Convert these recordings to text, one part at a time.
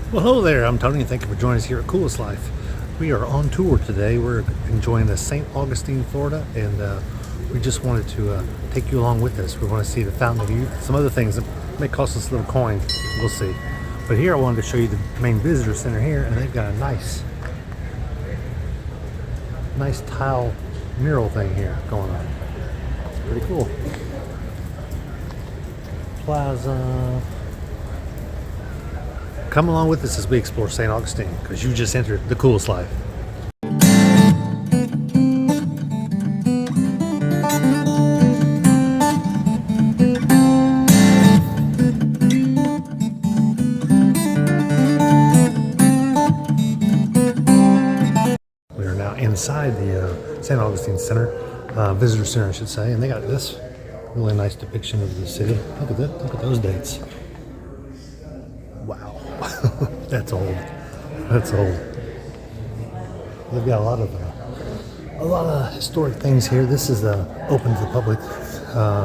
Well, hello there. I'm Tony, and thank you for joining us here at Coolest Life. We are on tour today. We're enjoying the St. Augustine, Florida, and we just wanted to take you along with us. We want to see the Fountain of Youth, some other things that may cost us a little coin. We'll see. But here I wanted to show you the main visitor center here, and they've got a nice tile mural thing here going on. It's pretty cool. Plaza. Come along with us as we explore St. Augustine, because you just entered the coolest life. We are now inside the St. Augustine Center, Visitor Center I should say, and they got this really nice depiction of the city. Look at that, look at those dates. Wow. That's old. That's old. They've got a lot of historic things here. This is open to the public.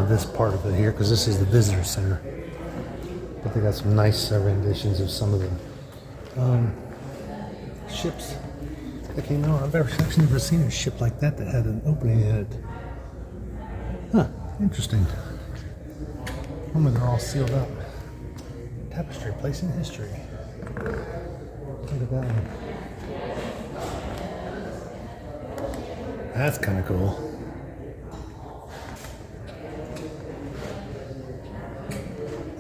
This part of it here, because this is the visitor center. But they got some nice renditions of some of the ships that came out. I've actually never seen a ship like that had an opening in it. Huh? Interesting. They're all sealed up. Tapestry, place in history. Look at that one. That's kind of cool.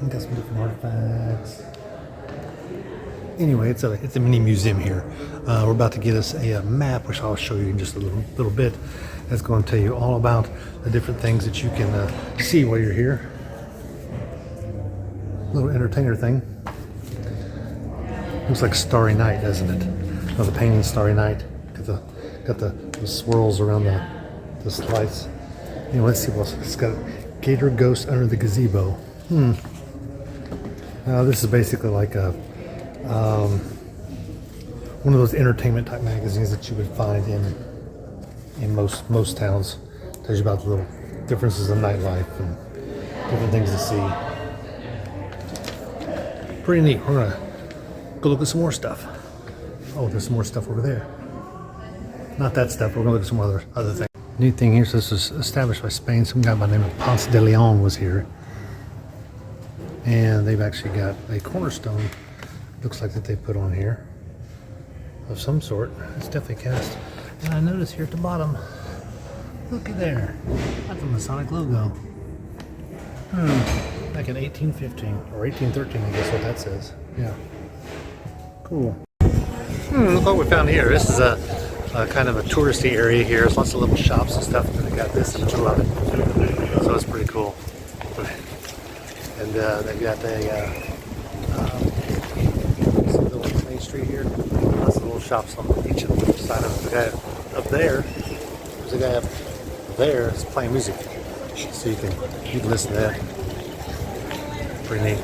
I got some different artifacts. Anyway, it's a mini museum here. We're about to get us a map, which I'll show you in just a little bit. That's going to tell you all about the different things that you can see while you're here. Little entertainer thing. Looks like Starry Night, doesn't it? Oh, the painting Starry Night. Got the swirls around the slice. Anyway, let's see what's it's got. Gator Ghost Under the Gazebo. This is basically like a one of those entertainment type magazines that you would find in most towns. Tells you about the little differences in nightlife and different things to see. Pretty neat. We're gonna go look at some more stuff. Oh, there's some more stuff over there. Not that stuff. We're gonna look at some other things. Neat thing here. So this was established by Spain. Some guy by the name of Ponce de Leon was here, and they've actually got a cornerstone. Looks like that they put on here of some sort. It's definitely cast. And I notice here at the bottom. Looky there. That's the Masonic logo. Back in 1815 or 1813, I guess what that says. Yeah. Cool. Look what we found here. This is a kind of a touristy area here. There's lots of little shops and stuff, and they got this in the middle of it. So it's pretty cool. And they've got some little main street here. Lots of little shops on each of the side of the guy up there. There's a guy up there that's playing music. So you can listen to that. Pretty neat.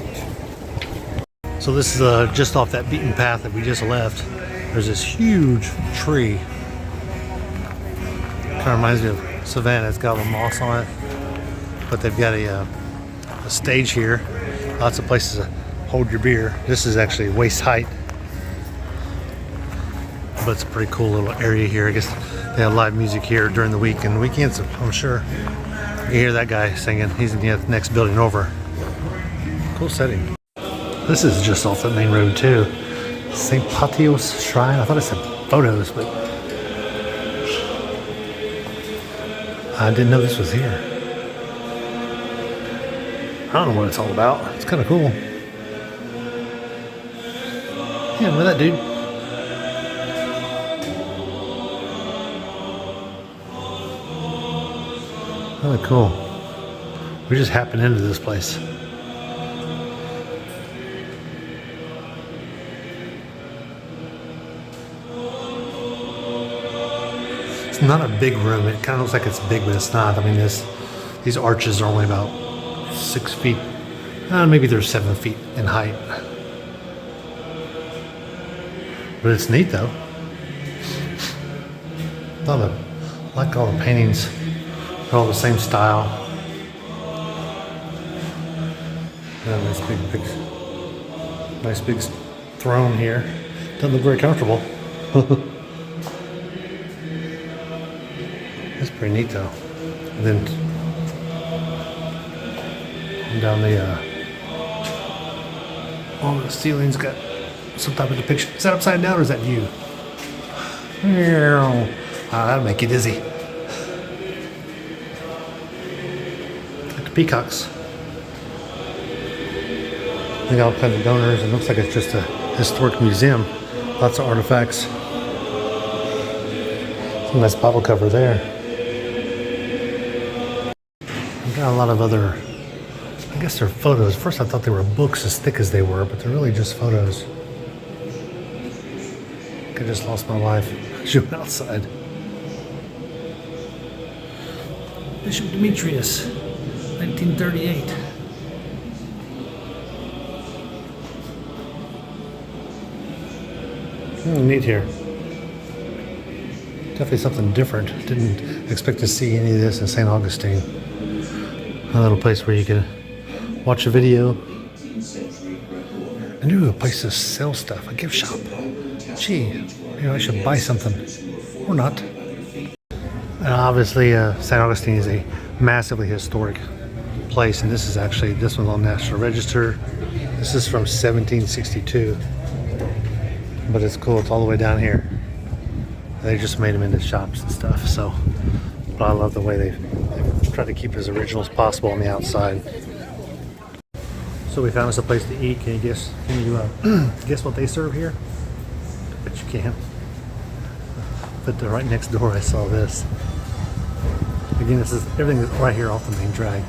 So this is just off that beaten path that we just left. There's this huge tree. Kind of reminds me of Savannah. It's got a little moss on it. But they've got a stage here. Lots of places to hold your beer. This is actually waist height. But it's a pretty cool little area here. I guess they have live music here during the week and weekends, I'm sure. You hear that guy singing. He's in the next building over. Cool setting. This is just off the main road too. St. Patios Shrine. I thought it said photos, but I didn't know this was here. I don't know what it's all about. It's kind of cool. Yeah, look at that dude. Really cool. We just happened into this place. It's not a big room. It kind of looks like it's big, but it's not. I mean, these arches are only about 6 feet. Maybe they're 7 feet in height. But it's neat, though. I like all the paintings. They're all the same style. Yeah, nice big throne here. Doesn't look very comfortable. That's pretty neat though. And then down on the ceiling's got some type of depiction. Is that upside down or is that you? That'll make you dizzy. Like the Peacocks. They got all kinds of donors. It looks like it's just a historic museum. Lots of artifacts. Some nice bottle cover there. I've got a lot of other, I guess they're photos. First I thought they were books as thick as they were, but they're really just photos. I just lost my wife shooting outside. Bishop Demetrius, 1938. Neat here. Definitely something different. Didn't expect to see any of this in St. Augustine. A little place where you can watch a video. I knew a place to sell stuff, a gift shop. Gee, maybe I should buy something. Or not. And obviously, St. Augustine is a massively historic place, and this one's on National Register. This is from 1762. But it's cool, it's all the way down here. They just made them into shops and stuff, so. But I love the way they've tried to keep it as original as possible on the outside. So we found us a place to eat. Can you guess what they serve here? But you can't. But right next door I saw this. Again, everything is right here off the main drag.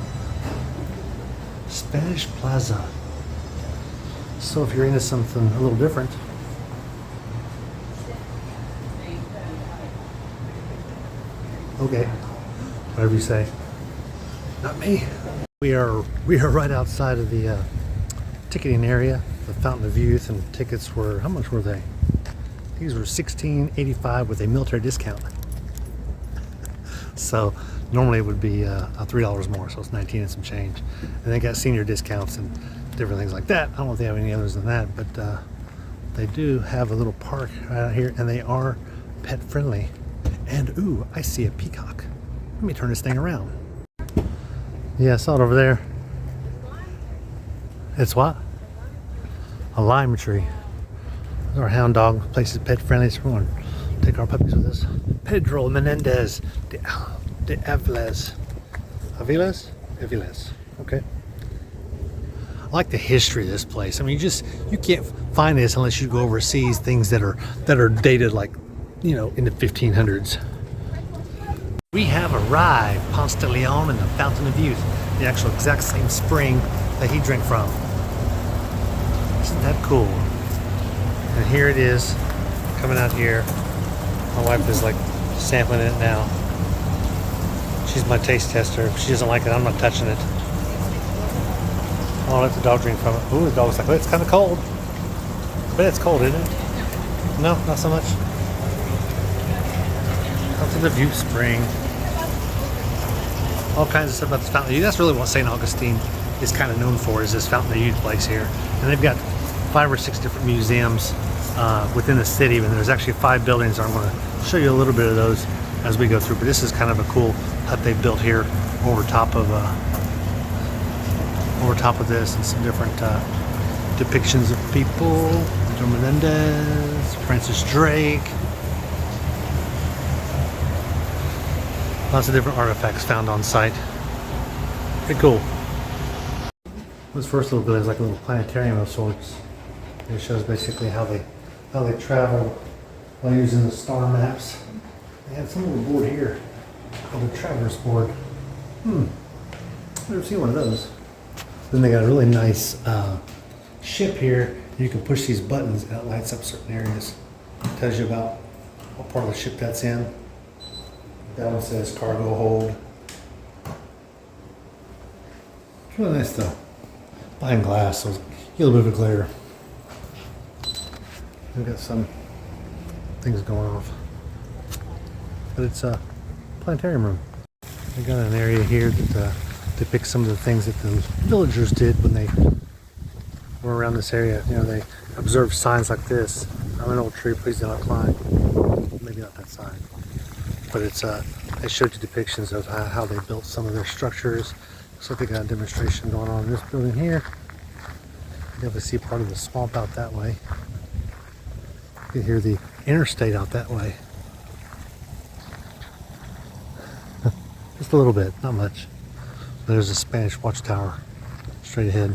Spanish Plaza. So if you're into something a little different, okay, whatever you say. Not me. We are right outside of the ticketing area, the Fountain of Youth, and tickets were, how much were they? These were $16.85 with a military discount. So normally it would be $3 more, so it's 19 and some change. And they got senior discounts and different things like that. I don't know if they have any others than that, but they do have a little park right out here, and they are pet friendly. And ooh, I see a peacock. Let me turn this thing around. Yeah, I saw it over there. It's what? A lime tree. Our hound dog. Place is pet friendly, so we're going to take our puppies with us. Pedro Menendez de Aviles. Aviles. Okay. I like the history of this place. I mean, you can't find this unless you go overseas. Things that are dated like, in the 1500s. We have arrived, Ponce de Leon and the Fountain of Youth, the actual exact same spring that he drank from. Isn't that cool? And here it is, coming out here. My wife is like sampling it now. She's my taste tester. If she doesn't like it, I'm not touching it. I'll let the dog drink from it. Ooh, the dog's like, oh, it's kind of cold. But it's cold, isn't it? No, not so much. To the View Spring. All kinds of stuff about this Fountain of Youth. That's really what St. Augustine is kind of known for, is this Fountain of Youth place here. And they've got 5 or 6 different museums within the city, and there's actually 5 buildings. I'm going to show you a little bit of those as we go through. But this is kind of a cool hut they built here over top of this, and some different depictions of people. Pedro Menendez, Francis Drake. Lots of different artifacts found on site. Pretty cool. This first little building is like a little planetarium of sorts. It shows basically how they travel while using the star maps. They have some little board here called a traverse board. I've never seen one of those. Then they got a really nice ship here. You can push these buttons and it lights up certain areas. It tells you about what part of the ship that's in. That one says cargo hold. It's really nice though. Behind glass, so you get a little bit of a glare. We've got some things going off. But it's a planetarium room. They got an area here that depicts some of the things that the villagers did when they or around this area, you know, they observe signs like this. I'm an old tree, please do not climb. Maybe not that sign. But it's they showed you depictions of how they built some of their structures. Looks like they got a demonstration going on in this building here. You can see part of the swamp out that way. You can hear the interstate out that way. Just a little bit, not much. There's a Spanish watchtower straight ahead.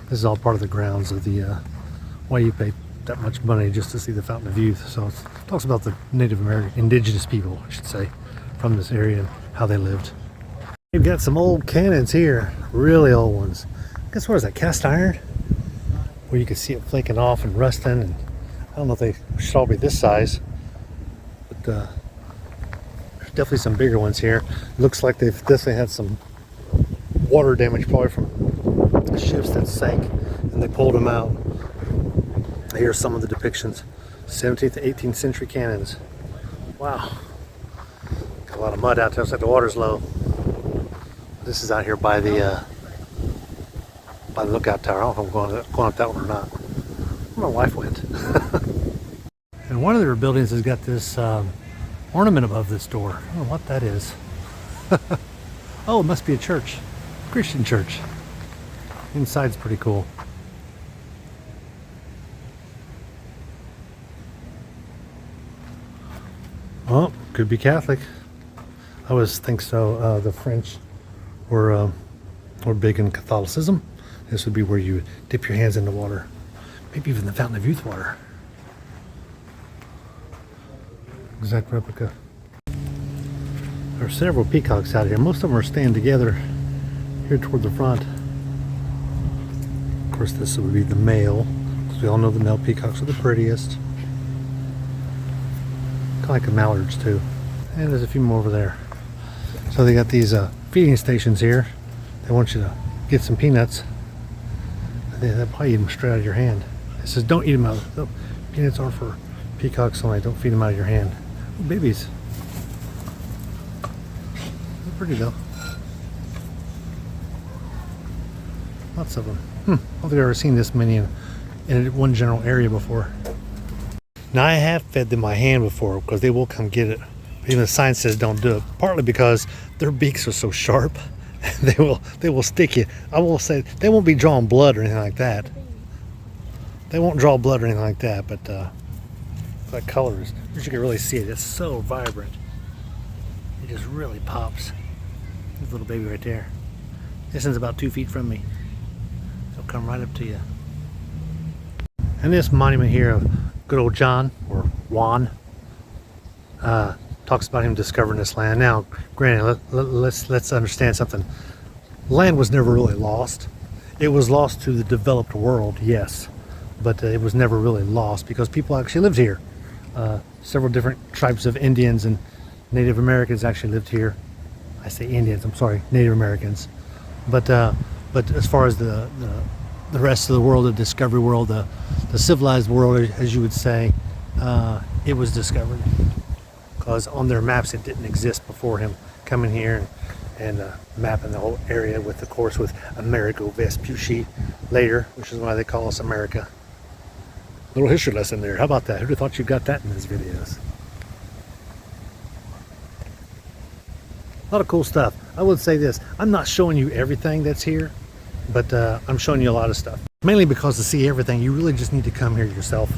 This is all part of the grounds of the why you pay that much money just to see the Fountain of Youth. So it talks about the Native American, indigenous people, I should say, from this area and how they lived. We've got some old cannons here, really old ones. Guess what is that, cast iron? Where you can see it flaking off and rusting, and I don't know if they should all be this size, but there's definitely some bigger ones here. Looks like they've definitely had some water damage, probably from the ships that sank, and they pulled them out. Here's some of the depictions. 17th to 18th century cannons. Wow. Got a lot of mud out there. Looks like the water's low. This is out here by the lookout tower. I don't know if I'm going up that one or not. My wife went. And one of their buildings has got this ornament above this door. I don't know what that is. Oh, it must be a church. Christian church. Inside's pretty cool. Oh, could be Catholic. I always think so. The French were big in Catholicism. This would be where you would dip your hands in the water. Maybe even the Fountain of Youth water. Exact replica. There are several peacocks out here. Most of them are staying together here toward the front. Of course, this would be the male, because we all know the male peacocks are the prettiest. Kind of like the mallards too. And there's a few more over there. So they got these feeding stations here. They want you to get some peanuts. They'll probably eat them straight out of your hand. It says don't eat them out. No, peanuts are for peacocks only. Don't feed them out of your hand. Ooh, babies. They're pretty though. Lots of them. I don't think I've ever seen this many in one general area before. Now I have fed them my hand before because they will come get it. But even the sign says don't do it. Partly because their beaks are so sharp. They will stick you. I will say they won't be drawing blood or anything like that. They won't draw blood or anything like that, but that color is, you can really see it. It's so vibrant. It just really pops. This little baby right there. This one's about 2 feet from me. They'll come right up to you. And this monument here of good old John, or Juan, talks about him discovering this land. Now, granted, let's understand something. Land was never really lost. It was lost to the developed world, yes, but it was never really lost because people actually lived here. Several different tribes of Indians and Native Americans actually lived here. I say Indians, I'm sorry, Native Americans. But as far as the rest of the world, the discovery world, the civilized world, as you would say, it was discovered. Because on their maps it didn't exist before him coming here and mapping the whole area with, of course, with Amerigo Vespucci later, which is why they call us America. Little history lesson there. How about that? Who'd have thought you got that in these videos? A lot of cool stuff. I would say this, I'm not showing you everything that's here, but I'm showing you a lot of stuff. Mainly because to see everything, you really just need to come here yourself.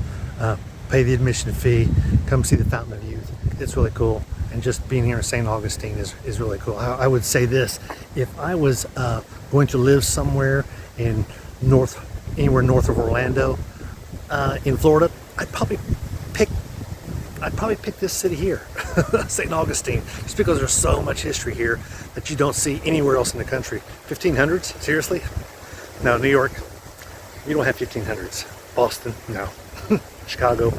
Pay the admission fee, come see the Fountain of Youth. It's really cool, and just being here in St. Augustine is really cool. I would say this, if I was going to live somewhere in anywhere north of Orlando, in Florida, I'd probably pick this city here, St. Augustine, just because there's so much history here that you don't see anywhere else in the country. 1500s, seriously? No, New York, you don't have 1500s. Boston, no. Chicago,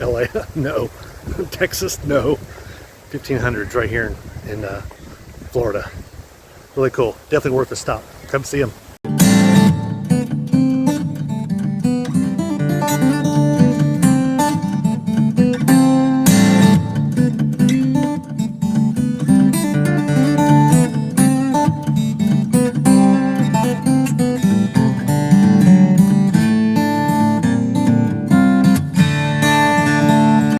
LA, no. Texas, no. 1500s right here in Florida. Really cool. Definitely worth a stop. Come see them.